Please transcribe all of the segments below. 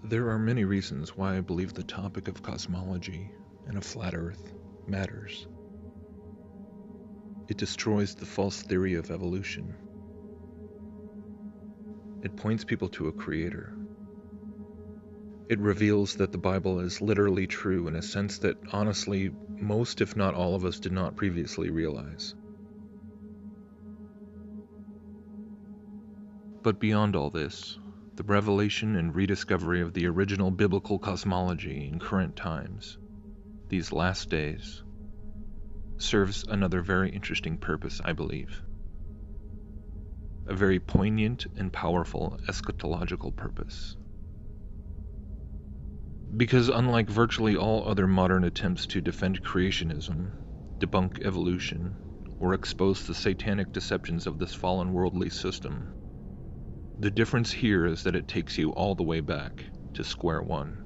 There are many reasons why I believe the topic of cosmology and a flat Earth matters. It destroys the false theory of evolution. It points people to a creator. It reveals that the Bible is literally true in a sense that, honestly, most if not all of us did not previously realize. But beyond all this, the revelation and rediscovery of the original biblical cosmology in current times, these last days, serves another very interesting purpose, I believe. A very poignant and powerful eschatological purpose. Because unlike virtually all other modern attempts to defend creationism, debunk evolution, or expose the satanic deceptions of this fallen worldly system, the difference here is that it takes you all the way back to square one.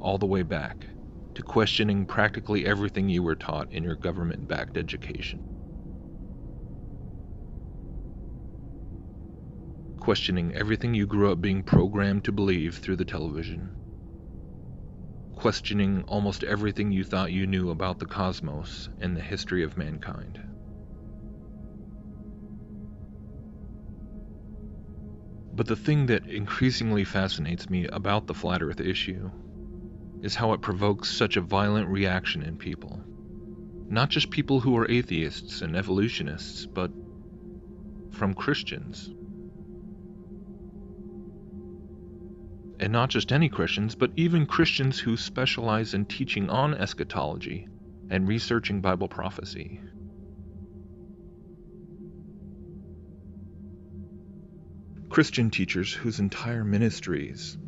All the way back to questioning practically everything you were taught in your government-backed education. Questioning everything you grew up being programmed to believe through the television. Questioning almost everything you thought you knew about the cosmos and the history of mankind. But the thing that increasingly fascinates me about the flat Earth issue is how it provokes such a violent reaction in people. Not just people who are atheists and evolutionists, but from Christians. And not just any Christians, but even Christians who specialize in teaching on eschatology and researching Bible prophecy. Christian teachers whose entire ministries,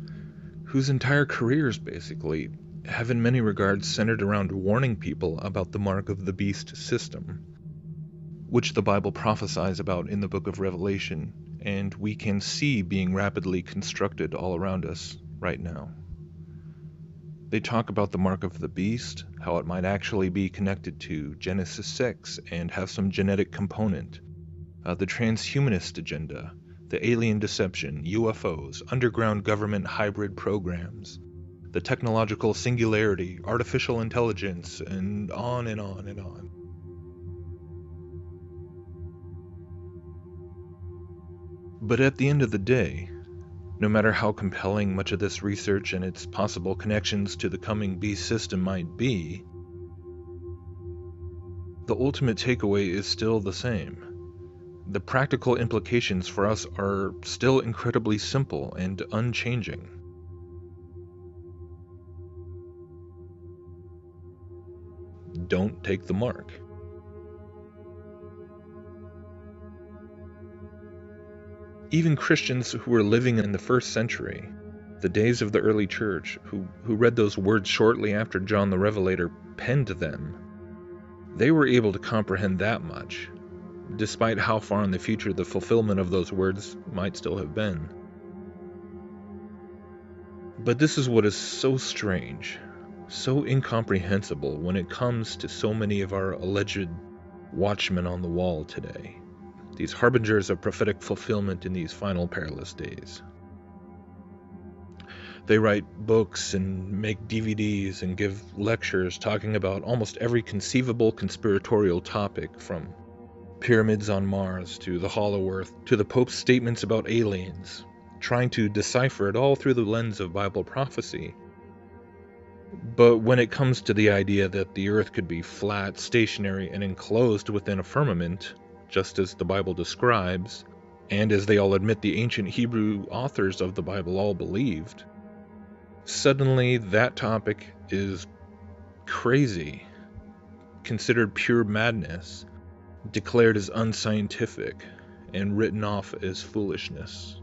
whose entire careers basically, have in many regards centered around warning people about the mark of the beast system, which the Bible prophesies about in the book of Revelation, and we can see being rapidly constructed all around us right now. They talk about the mark of the beast, how it might actually be connected to Genesis 6 and have some genetic component, the transhumanist agenda, the alien deception, UFOs, underground government hybrid programs, the technological singularity, artificial intelligence, and on and on and on. But at the end of the day, no matter how compelling much of this research and its possible connections to the coming beast system might be, the ultimate takeaway is still the same. The practical implications for us are still incredibly simple and unchanging. Don't take the mark. Even Christians who were living in the first century, the days of the early church, who read those words shortly after John the Revelator penned them, they were able to comprehend that much, despite how far in the future the fulfillment of those words might still have been. But this is what is so strange, so incomprehensible when it comes to so many of our alleged watchmen on the wall today, these harbingers of prophetic fulfillment in these final perilous days. They write books and make DVDs and give lectures talking about almost every conceivable conspiratorial topic, from pyramids on Mars to the Hollow Earth to the Pope's statements about aliens, trying to decipher it all through the lens of Bible prophecy. But when it comes to the idea that the Earth could be flat, stationary, and enclosed within a firmament, just as the Bible describes, and as they all admit the ancient Hebrew authors of the Bible all believed, suddenly that topic is crazy, considered pure madness, declared as unscientific, and written off as foolishness.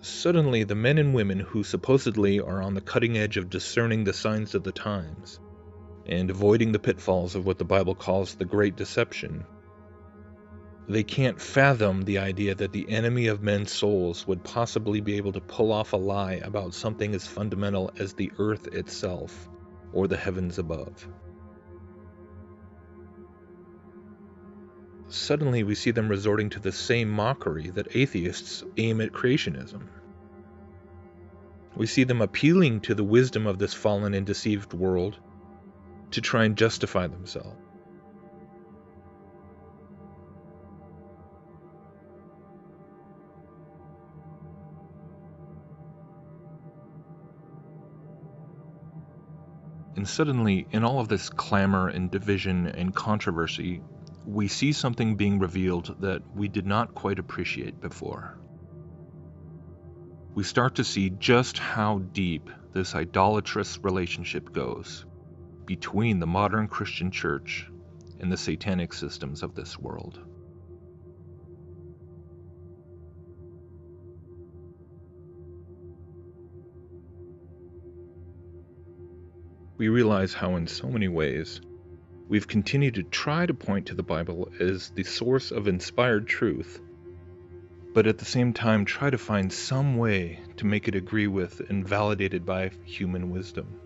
Suddenly, the men and women who supposedly are on the cutting edge of discerning the signs of the times, and avoiding the pitfalls of what the Bible calls the Great Deception, they can't fathom the idea that the enemy of men's souls would possibly be able to pull off a lie about something as fundamental as the earth itself, or the heavens above. suddenly we see them resorting to the same mockery that atheists aim at creationism. We see them appealing to the wisdom of this fallen and deceived world to try and justify themselves. And suddenly, in all of this clamor and division and controversy, we see something being revealed that we did not quite appreciate before. We start to see just how deep this idolatrous relationship goes between the modern Christian church and the satanic systems of this world. We realize how in so many ways we've continued to try to point to the Bible as the source of inspired truth, but at the same time try to find some way to make it agree with and validated by human wisdom.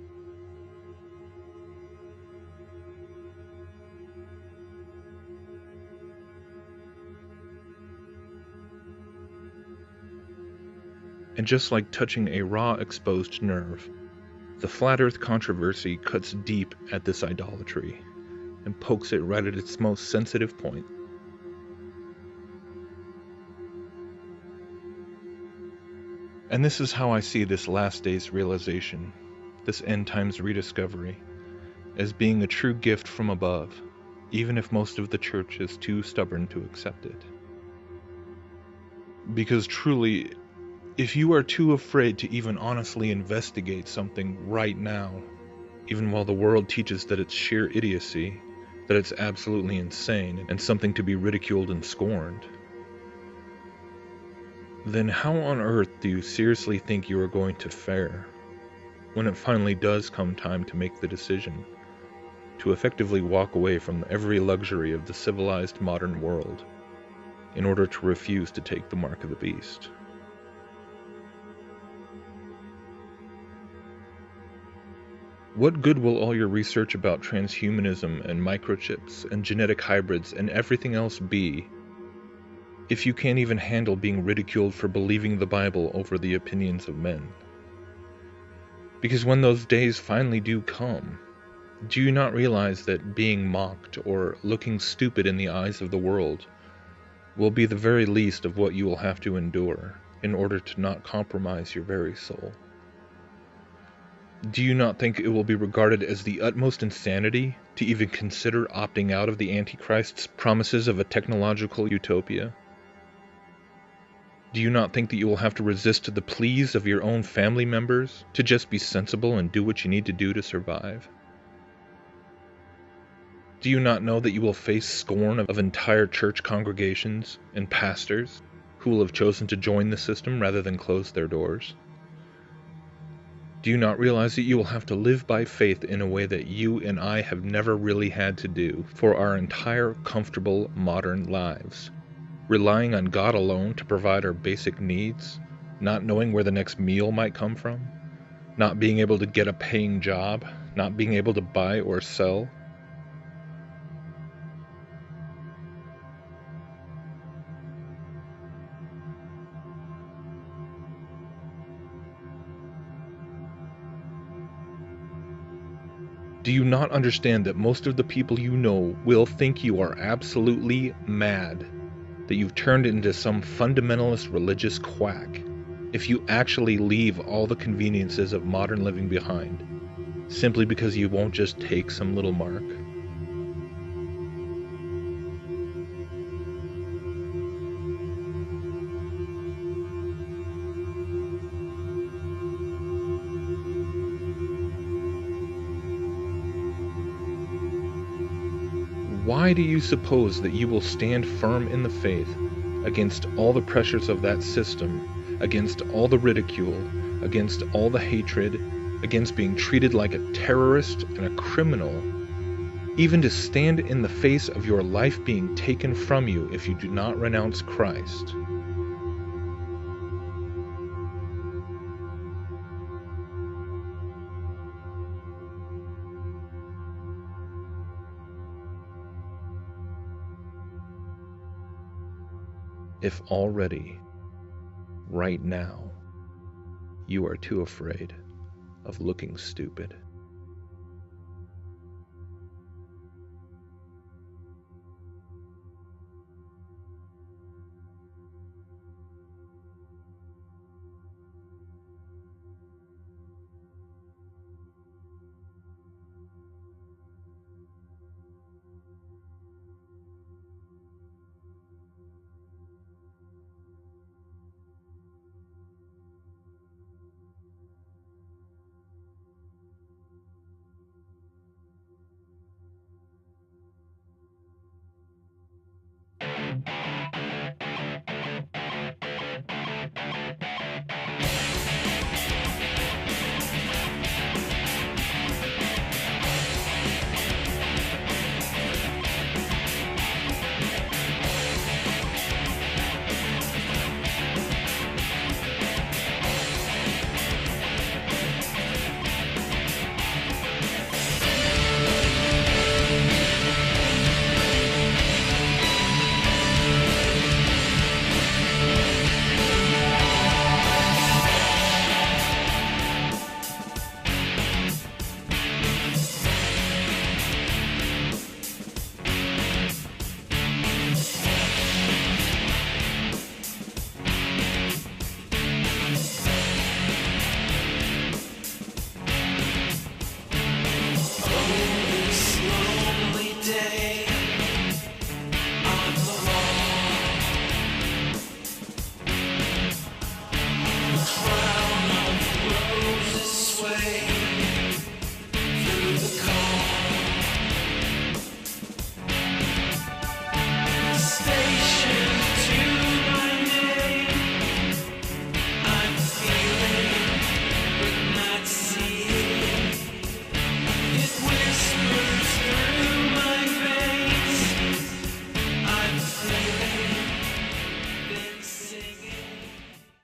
And just like touching a raw, exposed nerve, the flat earth controversy cuts deep at this idolatry and pokes it right at its most sensitive point. And this is how I see this last day's realization, this end times rediscovery, as being a true gift from above, even if most of the church is too stubborn to accept it. Because truly, if you are too afraid to even honestly investigate something right now, even while the world teaches that it's sheer idiocy, that it's absolutely insane and something to be ridiculed and scorned, then how on earth do you seriously think you are going to fare when it finally does come time to make the decision to effectively walk away from every luxury of the civilized modern world in order to refuse to take the mark of the beast? What good will all your research about transhumanism and microchips and genetic hybrids and everything else be if you can't even handle being ridiculed for believing the Bible over the opinions of men? Because when those days finally do come, do you not realize that being mocked or looking stupid in the eyes of the world will be the very least of what you will have to endure in order to not compromise your very soul? Do you not think it will be regarded as the utmost insanity to even consider opting out of the Antichrist's promises of a technological utopia? Do you not think that you will have to resist the pleas of your own family members to just be sensible and do what you need to do to survive? Do you not know that you will face scorn of entire church congregations and pastors who will have chosen to join the system rather than close their doors? Do you not realize that you will have to live by faith in a way that you and I have never really had to do for our entire comfortable modern lives, relying on God alone to provide our basic needs, not knowing where the next meal might come from, not being able to get a paying job, not being able to buy or sell? Do you not understand that most of the people you know will think you are absolutely mad, that you've turned into some fundamentalist religious quack, if you actually leave all the conveniences of modern living behind, simply because you won't just take some little mark? Why do you suppose that you will stand firm in the faith against all the pressures of that system, against all the ridicule, against all the hatred, against being treated like a terrorist and a criminal, even to stand in the face of your life being taken from you if you do not renounce Christ? if already, right now, you are too afraid of looking stupid.